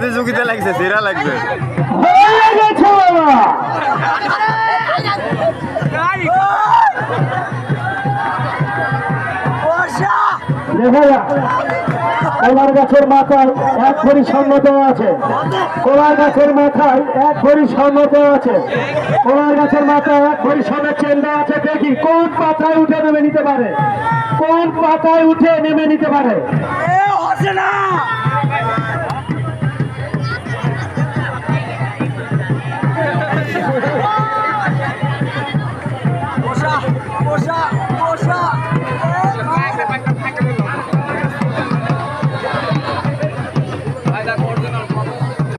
প্রতিযোগিতা লাগছে, সেরা লাগবে। হয়ে গেছে বাবা। দেখা যাক, কলার গাছের মাথায় এক ভরি স্বর্ণ দেওয়া আছে। কলার গাছের মাথায় এক ভরি স্বর্ণ দেওয়া আছে। কলার গাছের মাথায় এক ভরি স্বর্ণের চেন দেওয়া আছে। দেখি কোন পাতায় উঠে নেমে নিতে পারে, কোন পাতায় উঠে নেমে নিতে পারে।